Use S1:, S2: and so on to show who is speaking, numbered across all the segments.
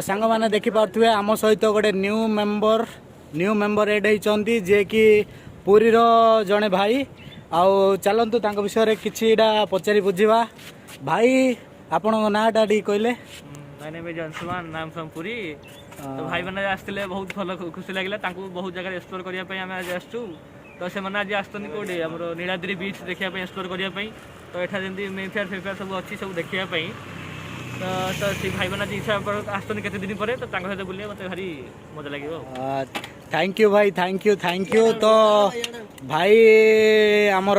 S1: सांग मैंने देखी पारे आम सहित गोटे न्यू मेंबर एड होती जे कि पुरी जड़े भाई आउ चलतु विषय कि पचारि बुझा भाई आपण नाटा टी कहले
S2: माय नेम इज अंशुमान नाम फ्रॉम पुरी। तो भाई मैंने आसते बहुत भल खुशी लगे बहुत जगह एक्सप्लोर करने आम आज आसू। तो से आज आसती कौटे आम नीलाद्री बीच देखापी एक्सप्लोर करने। तो यहाँ जमी मेफेयर फेफेयर सब अच्छी सब देखापी। तो से भाई मैंने इच्छा आसते केते दिन पर तो सहित बुले मत भारी मजा लगे।
S1: थैंक यू भाई थैंक यू। तो भाई आमर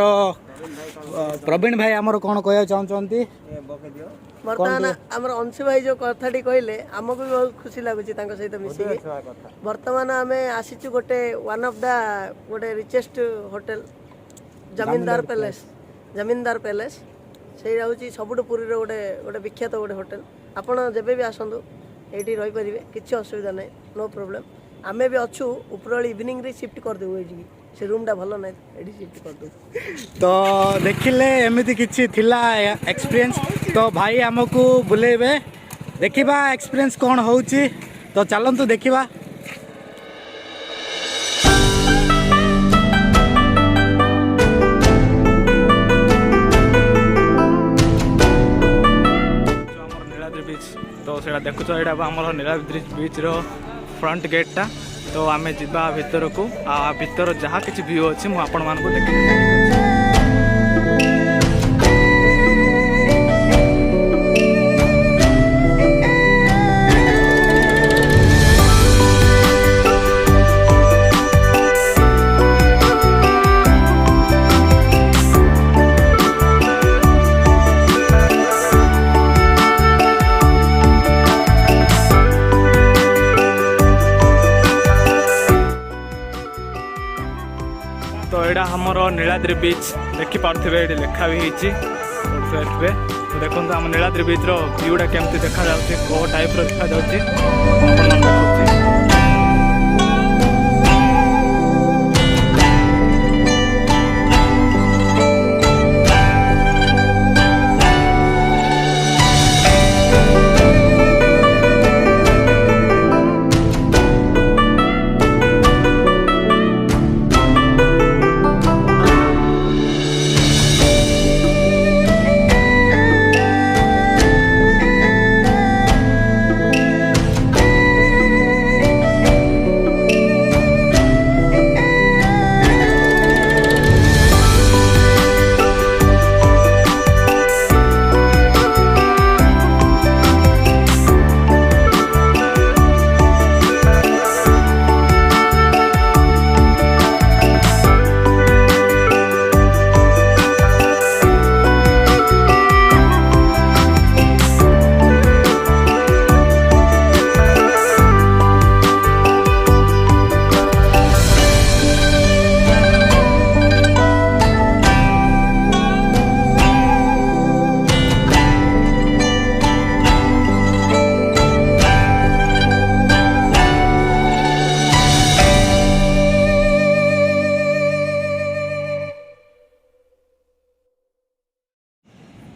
S1: प्रवीण भाई आमर कौन कह चाहते
S3: बर्तमान आम अंशु भाई जो कथाटी कहले आमको भी बहुत खुशी लगुच सहित मिसिकी। बर्तमान आम आसीचु गोटे वन ऑफ द गोटे रिचेस्ट होटल जमींदार पैलेस से हूँ सबुठ पुरी गोटे गोटे विख्यात गोटे होटल। आपड़ जब भी आसतु ये रही पारे किसी असुविधा ना नो प्रोब्लेम। आमे भी अच्छु उपरली इवनिंग रे शिफ्ट कर देबो एजी से रूम टा भलो नै एडी शिफ्ट कर दो।
S1: तो देखिले एमिति किछि थिला एक्सपीरियंस। तो भाई हमकु बुलेबे देखिबा एक्सपीरियंस कोन होउची। तो चलंतु देखिबा।
S2: नीलाद्री बीच तो सेटा देखु तो एटा हमर नीलाद्री बीच रो फ्रंट गेटा। तो आम जा भितर को भितर जहाँ किसी व्यू अच्छी मुझे आपण मान देख। तो यहाँ हमर नीलाद्री बीच देखी पारे ये लिखा भी होते। तो देखो आम नीलाद्री बीच व्यूटा केमती देखा कौ टाइप देखा जा।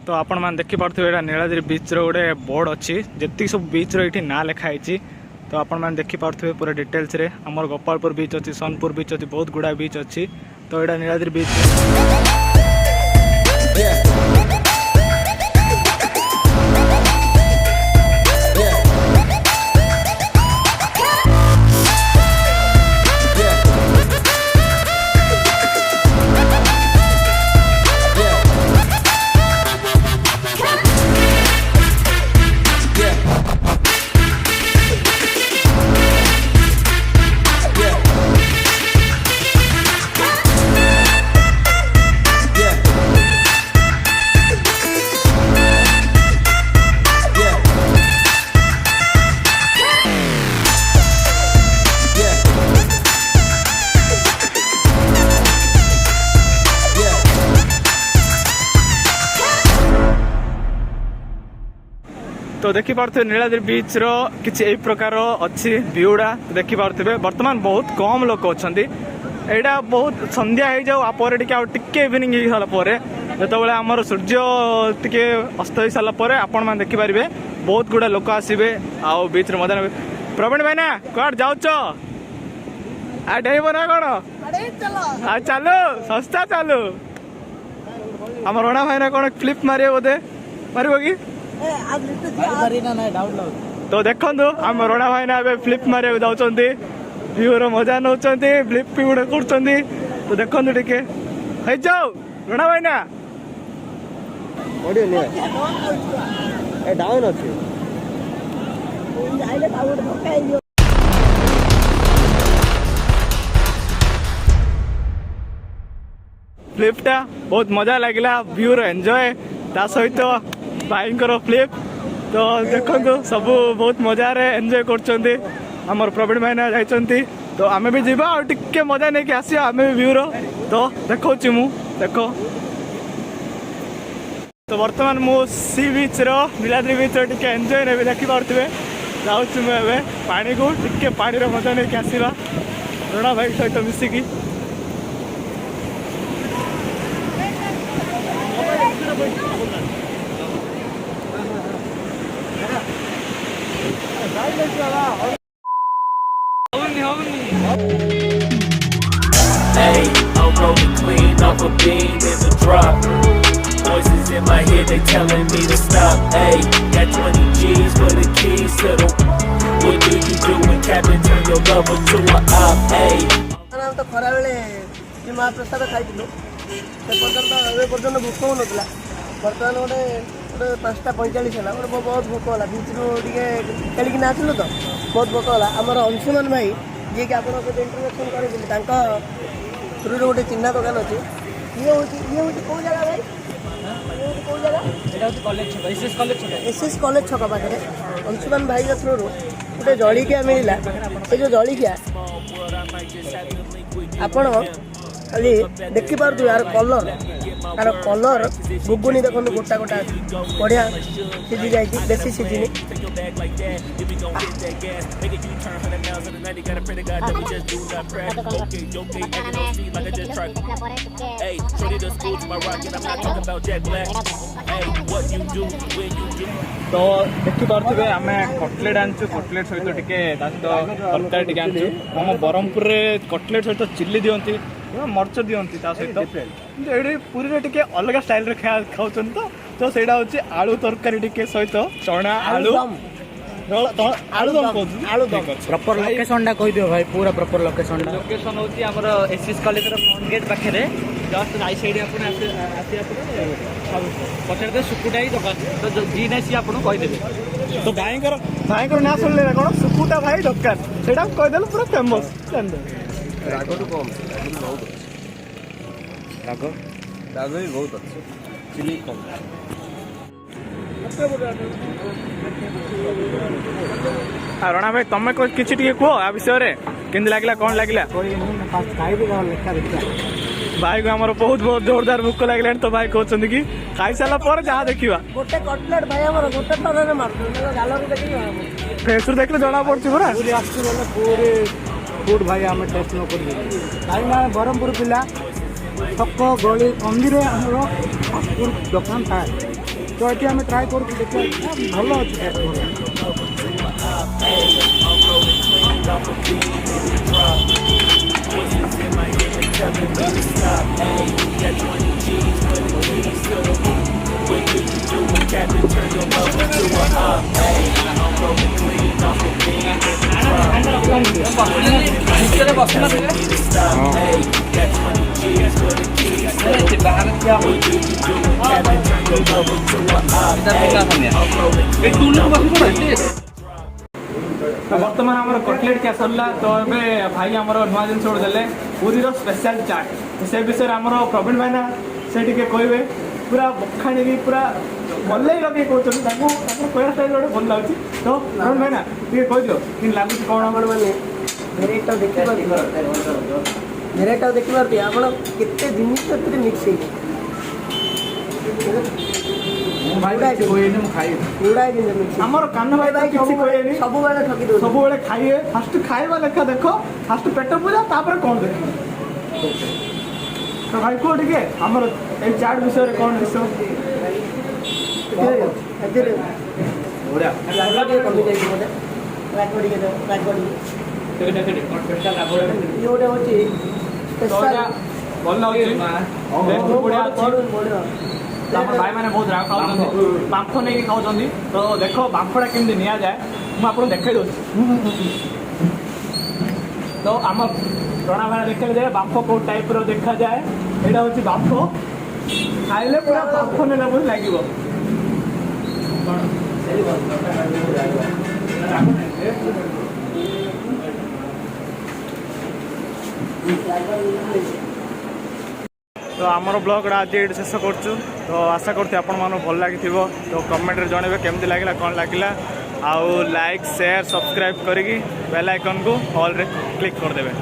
S2: तो आपण मैंने देखी पारे नीलाद्री बीच रोटे बोर्ड अच्छी जी सब बीच रो ना लिखाई। तो आपण मैंने देखी पारे पूरा डिटेल्स रे आमर गोपालपुर बीच अच्छी सोनपुर बीच अच्छी बहुत गुड़ा बीच अच्छी। तो यहाँ नीलाद्री बीच तो देखी पारे नीलाद्री बीच रो किसी यही प्रकार अच्छी व्यूटा देखी पारे। बर्तमान बहुत कम लोक अच्छा यहाँ बहुत संध्या हो जाऊ टे इवनिंग हो सारापर जो आमर सूर्य टी अस्त हो सारापर आपण मैंने देखिपारे
S4: बहुत गुड़ा लोक आसवे आउ बीच रे मजा नेबे। प्रवीण भाई ना कौन जाऊच आ डेइबो ना कौन आ चलो सस्ता चलो आम रणा भाई ना कौन फ्लिप मारे बोधे मारिबो कि तो देखो आम रणा भाई ना फ्लिप मारे जाऊँगी व्यूर मजा नौ फ्लिप भी गोटे कर तो देखो टिके जाओ रणा भाई ना डाउन अच्छे फ्लिपटा बहुत मजा लगिला व्यूर एंजॉय ता सहित भाईंकर फ्लिप तो देखो सब बहुत मजा रे एंजॉय कर आमर प्रवीण भाई ना जाइछंती तो आमे भी जीवा और टिके मजा नहीं आसिया आमे भी व्यूर तो देखो मु देखो तो वर्तमान मु सी बीच रो नीलाद्री बीच टिके एंजॉय ने देखि पारथिबे जाउछु मु एबे पानी को टिके पानी रो मजा नहीं आसीबा रणा भाई सहित मिसिकी
S5: Hey, I'm rolling clean off a beam in the drop. Voices in my head, they telling me to stop. Hey, got 20 G's for the keys to the. What do you do when Captain turn your lover to a op? Hey.
S3: तो खरा बेले महाप्रसाद खाई ए पर्यटन भोक हो ना बर्तमान गोटे गोटे 5:45 है गोटे बहुत भोक है बीच खेलिक आसलु तो बहुत भोक है आमर अंशुमान भाई जी कि आप इंट्रोडक्शन कर थ्रू गोटे चिन्ह दुकान अच्छी ये हूँ कौ जगह भाई कौ जगह एसएस कॉलेज छक पाखे अंशुमान भाई थ्रू गोटे जलिया मिलला से जो जलिया आपण खाली देखी पार्थ यार कलर गुगुनी देखो गोटा गोटा बढ़िया सीझी जाए बेसी सीझिनी
S4: तो देखी पारे आम कटलेट आनचु कटलेट सहित टिके तरकारी टिके आनचु आम ब्रह्मपुर में कटलेट सहित चिल्ली दियंती मर्च दियंती सहित ये पूरी में टिके अलग स्टाइल खाऊँ तो सेटा हूँ आलू तरकारी टिके सहित चना आलू आलू दम
S1: प्रॉपर लोकेशन कह दियो भाई पूरा प्रॉपर लोकेशन
S2: लोकेशन होची हमर एसएस कॉलेज रो फ्रंट गेट पाखे जस्ट राइट साइड आपन आसी पछर दे सुकुटाई दुकान तो जी नै सी आपन कहि देबे
S4: तो भाईकर ना सुनले ना कोन सुकुटा भाई दुकान सेटा कह देल पूरा फेमस
S6: राग तो कम बहुत
S4: राग
S6: राग भी बहुत अच्छे चिली कम
S4: रणा भाई तुम किसी टे कह आ विषय केमती लगला कौन लगला भाई को आमर बहुत बहुत जोरदार भूक लगे तो भाई कहते कि खाई सारा पर जहाँ देखा
S3: गोटे कटलेट भाई हमर गोटे तरह मारतो गालो रे देखि
S4: फेस देखले जना पड़छ पूरा
S1: पूरी आसु बोले पूरी फूड भाई आम टेस्ट न कर कहीं ब्रह्मपुर पिला छक गली कंदी फास्टफुड दुकान थाए तो ये आम ट्राए कर देखिए भल अच्छे
S4: बर्तमान आम कटलेट क्या सरला तो ये भाई आम नुआ जिन देले पूरी स्पेशल चाट से विषय आम प्रवीण भाई ना से कहे पूरा बखाणी पूरा भल लगे कहते कहना स्टाइल गोटे भल लगे तो प्रवीण भाई ना कह दियो कि लगुच कौन
S3: बोले भेराइटा देखी पार्टी आप केते जिनिस मिक्स
S4: आमर कान भाई सब खाइए फास्ट खाइबा लेखा देख फास्ट पेट पूजा तापर कौन देख तो भाई कह टे आमर चाट विषय कौन विषय
S3: ରାଗ ଟିକେ କମିଯାଇଛି ବୋଧେ ରାଗ ଟିକେ ଦେବ ରାଗ ଟିକେ ଇଏ ଗୋଟେ ହେଉଛି ସ୍ପେଶାଲ
S4: ଭଲ ଲାଗୁଛି ବଢ଼ିଆ ଅଛି ଆମ ଭାଇମାନେ ବହୁତ ରାଗ ଖାଉଛନ୍ତି ବାମ୍ଫ ନେଇକି ଖାଉଛନ୍ତି ତ ଦେଖ ବାମ୍ଫଟା କେମିତି ନିଆଯାଏ ମୁଁ ଆପଣଙ୍କୁ ଦେଖାଇ ଦେଉଛି ତ ଆମ ରଣା ଭାଇ ଦେଖାଇ ଦେବେ ବାମ୍ଫ କେଉଁ ଟାଇପ୍ର ଦେଖାଯାଏ ଏଇଟା ହେଉଛି ବାମ୍ଫ ଖାଇଲେ ପୁରା ବାମ୍ଫ ନେଲା ଭଳି ଲାଗିବ ତ ଆମର ବ୍ଲଗ୍ଟା ଆଜି ଏଇଠି ଶେଷ କରୁଛୁ ତ ଆଶା କରୁଛି ଆପଣମାନଙ୍କୁ ଭଲ ଲାଗିଥିବ ତ କମେଣ୍ଟରେ ଜଣାଇବେ କେମିତି ଲାଗିଲା କ'ଣ ଲାଗିଲା ଆଉ ଲାଇକ୍ ସେୟାର ସବସ୍କ୍ରାଇବ୍ କରିକି ବେଲ୍ ଆଇକନ୍କୁ ଅଲ୍ରେ କ୍ଲିକ୍ କରିଦେବେ